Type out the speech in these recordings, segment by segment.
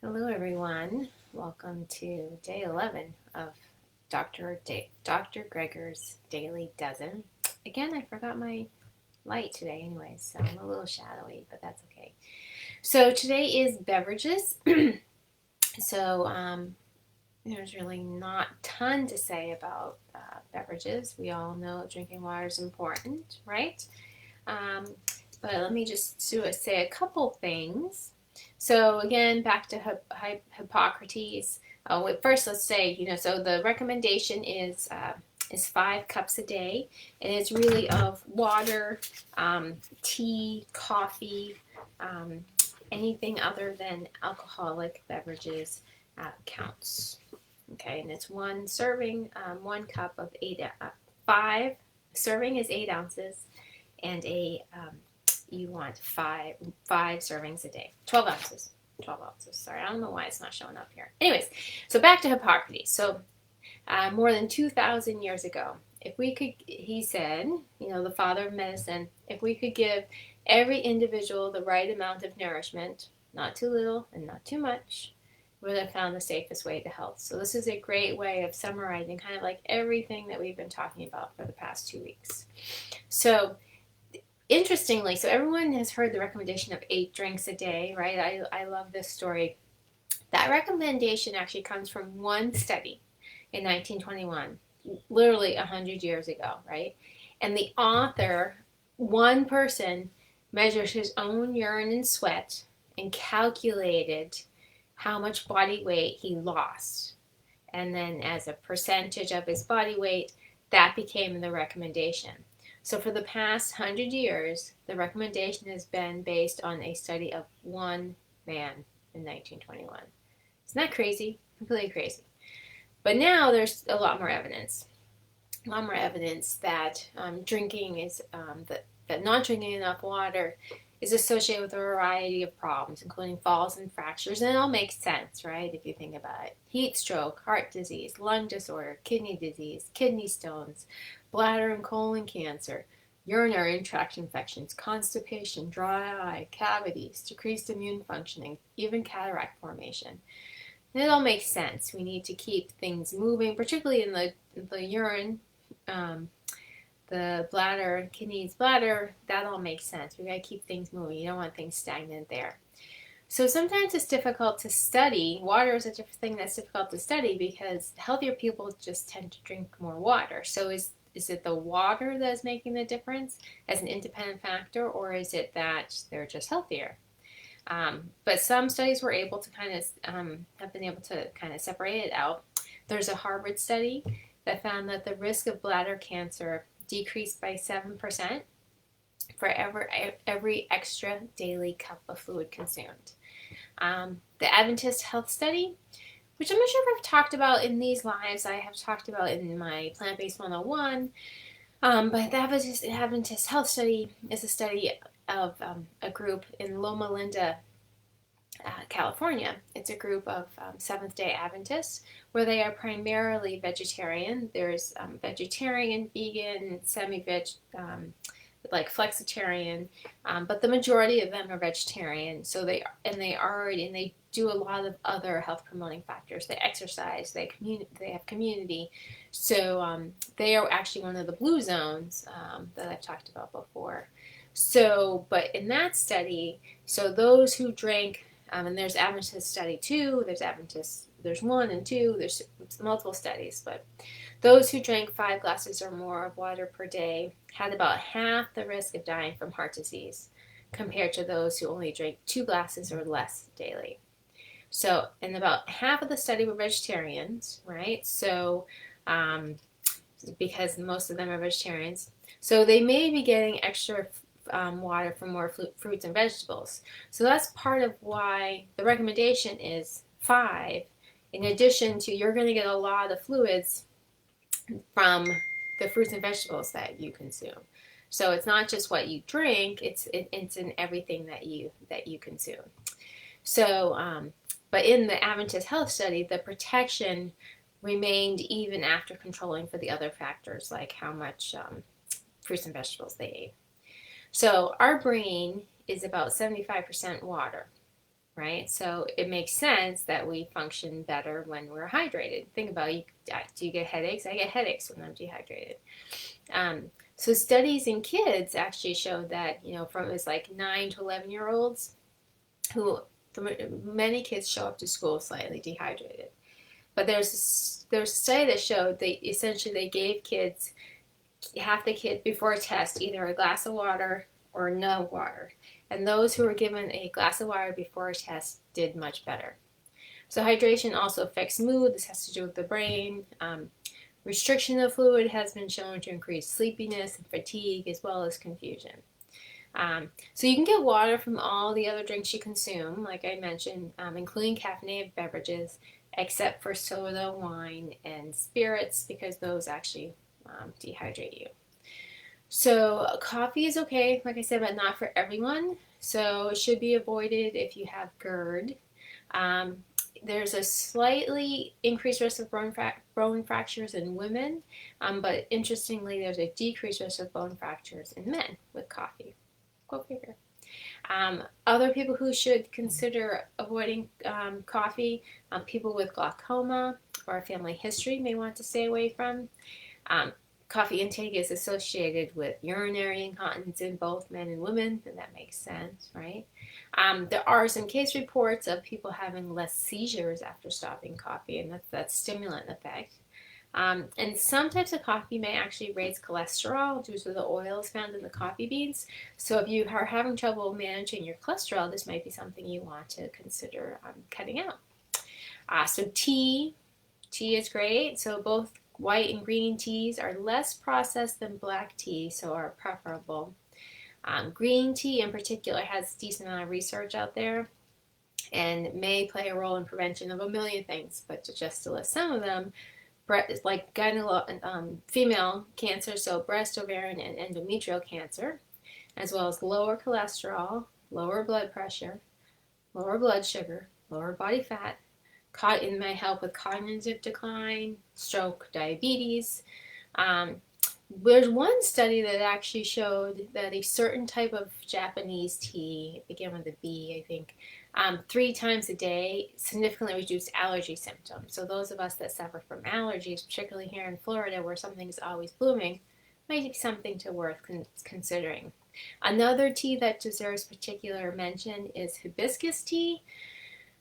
Hello, everyone. Welcome to day 11 of Dr. Greger's Daily Dozen. Again, I forgot my light today, anyways, so I'm a little shadowy, but that's okay. So today is beverages. so there's really not a ton to say about beverages. We all know drinking water is important, right? Um, but let me just say a couple things. So again, back to Hippocrates. First, let's say so the recommendation is 5 cups a day, and it's really of water, tea, coffee, um, anything other than alcoholic beverages counts. Okay, and it's one serving, 1 cup of 5 serving is 8 ounces, and you want five servings a day. 12 ounces. 12 ounces. Sorry, I don't know why it's not showing up here. Anyways, so back to Hippocrates. So more than 2,000 years ago, if we could, he said, the father of medicine, if we could give every individual the right amount of nourishment, not too little and not too much, we would have found the safest way to health. So this is a great way of summarizing kind of like everything that we've been talking about for the past 2 weeks. So interestingly, so everyone has heard the recommendation of 8 drinks a day, right? I love this story. That recommendation actually comes from one study in 1921, literally 100 years ago, right? And the author, one person, measured his own urine and sweat and calculated how much body weight he lost. And then as a percentage of his body weight, that became the recommendation. So for the past 100 years, the recommendation has been based on a study of one man in 1921. Isn't that crazy? Completely crazy. But now there's a lot more evidence. A lot more evidence that drinking is, that not drinking enough water is associated with a variety of problems, including falls and fractures. And it all makes sense, right? If you think about it. Heat stroke, heart disease, lung disorder, kidney disease, kidney stones, bladder and colon cancer, urinary tract infections, constipation, dry eye, cavities, decreased immune functioning, even cataract formation. And it all makes sense. We need to keep things moving, particularly in the urine, the bladder, kidneys, bladder. That all makes sense. We got to keep things moving. You don't want things stagnant there. So sometimes it's difficult to study. Water is a thing that's difficult to study because healthier people just tend to drink more water. So is it the water that's making the difference as an independent factor, or is it that they're just healthier? But some studies were able to have been able to kind of separate it out. There's a Harvard study that found that the risk of bladder cancer decreased by 7% for every extra daily cup of fluid consumed. The Adventist Health Study, which I'm not sure if I've talked about in these lives. I have talked about in my Plant-Based 101. But the Adventist Health Study is a study of a group in Loma Linda, California. It's a group of Seventh-day Adventists where they are primarily vegetarian. There's vegetarian, vegan, semi-veg, like flexitarian, but the majority of them are vegetarian. So they do a lot of other health promoting factors. They exercise, they have community. So they are actually one of the blue zones that I've talked about before. So, but in that study, so those who drank, and there's Adventist study 2, there's 1 and 2, there's multiple studies, but those who drank 5 glasses or more of water per day had about half the risk of dying from heart disease compared to those who only drank 2 glasses or less daily. So, and about half of the study were vegetarians, right? So, because most of them are vegetarians, so they may be getting extra water from more fruits and vegetables. So that's part of why the recommendation is 5. In addition to, you're going to get a lot of fluids from the fruits and vegetables that you consume. So it's not just what you drink; it's in everything that you consume. So, but in the Adventist Health Study, the protection remained even after controlling for the other factors, like how much fruits and vegetables they ate. So our brain is about 75% water. right? So it makes sense that we function better when we're hydrated. Think about it. Do you get headaches? I get headaches when I'm dehydrated. So studies in kids actually showed that, from it was like 9 to 11-year-olds who many kids show up to school slightly dehydrated. But there's a study that showed they gave kids, half the kids before a test, either a glass of water or no water. And those who were given a glass of water before a test did much better. So hydration also affects mood. This has to do with the brain. Restriction of fluid has been shown to increase sleepiness and fatigue as well as confusion. So you can get water from all the other drinks you consume, like I mentioned, including caffeinated beverages, except for soda, wine, and spirits, because those actually dehydrate you. So coffee is okay, like I said, but not for everyone. So it should be avoided if you have GERD. There's a slightly increased risk of bone fractures in women, but interestingly, there's a decreased risk of bone fractures in men with coffee. Go figure. Other people who should consider avoiding coffee, people with glaucoma or a family history may want to stay away from. Coffee intake is associated with urinary incontinence in both men and women, and that makes sense, right? There are some case reports of people having less seizures after stopping coffee, and that's stimulant effect. And some types of coffee may actually raise cholesterol due to the oils found in the coffee beans. So if you are having trouble managing your cholesterol, this might be something you want to consider cutting out. So tea is great. So both white and green teas are less processed than black tea, so are preferable. Green tea in particular has a decent amount of research out there and may play a role in prevention of a million things, but just to list some of them, like female cancer, so breast, ovarian, and endometrial cancer, as well as lower cholesterol, lower blood pressure, lower blood sugar, lower body fat. It may help with cognitive decline, stroke, diabetes. There's one study that actually showed that a certain type of Japanese tea, began with a B, I think, 3 times a day significantly reduced allergy symptoms. So those of us that suffer from allergies, particularly here in Florida where something is always blooming, might be something to worth considering. Another tea that deserves particular mention is hibiscus tea.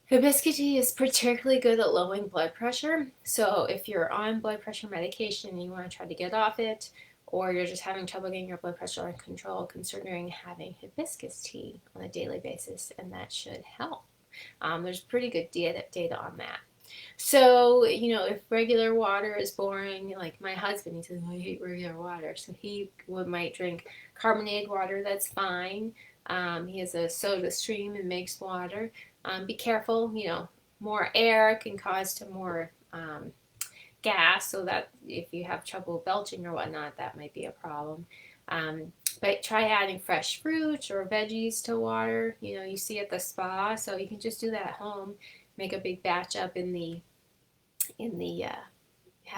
Hibiscus tea is particularly good at lowering blood pressure. So if you're on blood pressure medication and you want to try to get off it, or you're just having trouble getting your blood pressure under control, considering having hibiscus tea on a daily basis, and that should help. There's pretty good data on that. So, if regular water is boring, like my husband, he says, I hate regular water. So he might drink carbonated water, that's fine. He has a soda stream and makes water. Be careful, more air can cause to more gas, so that if you have trouble belching or whatnot, that might be a problem. But try adding fresh fruits or veggies to water, you see at the spa, so you can just do that at home. Make a big batch up have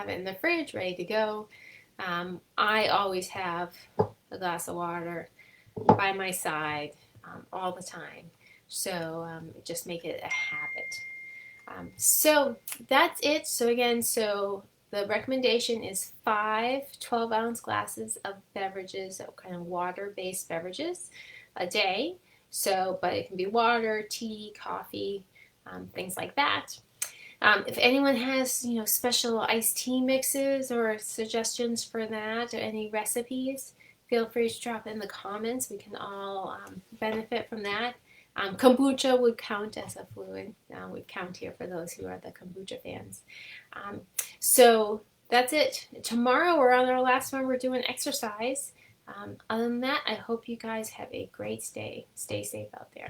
it in the fridge ready to go. I always have a glass of water by my side all the time. So just make it a habit. So that's it. So again, the recommendation is 5 12-ounce glasses of beverages, kind of water-based beverages a day. So, but it can be water, tea, coffee, things like that. If anyone has, special iced tea mixes or suggestions for that, or any recipes, feel free to drop in the comments. We can all benefit from that. Kombucha would count as a fluid. We'd count here for those who are the kombucha fans. So that's it. Tomorrow we're on our last one. We're doing exercise. Other than that, I hope you guys have a great day. Stay safe out there.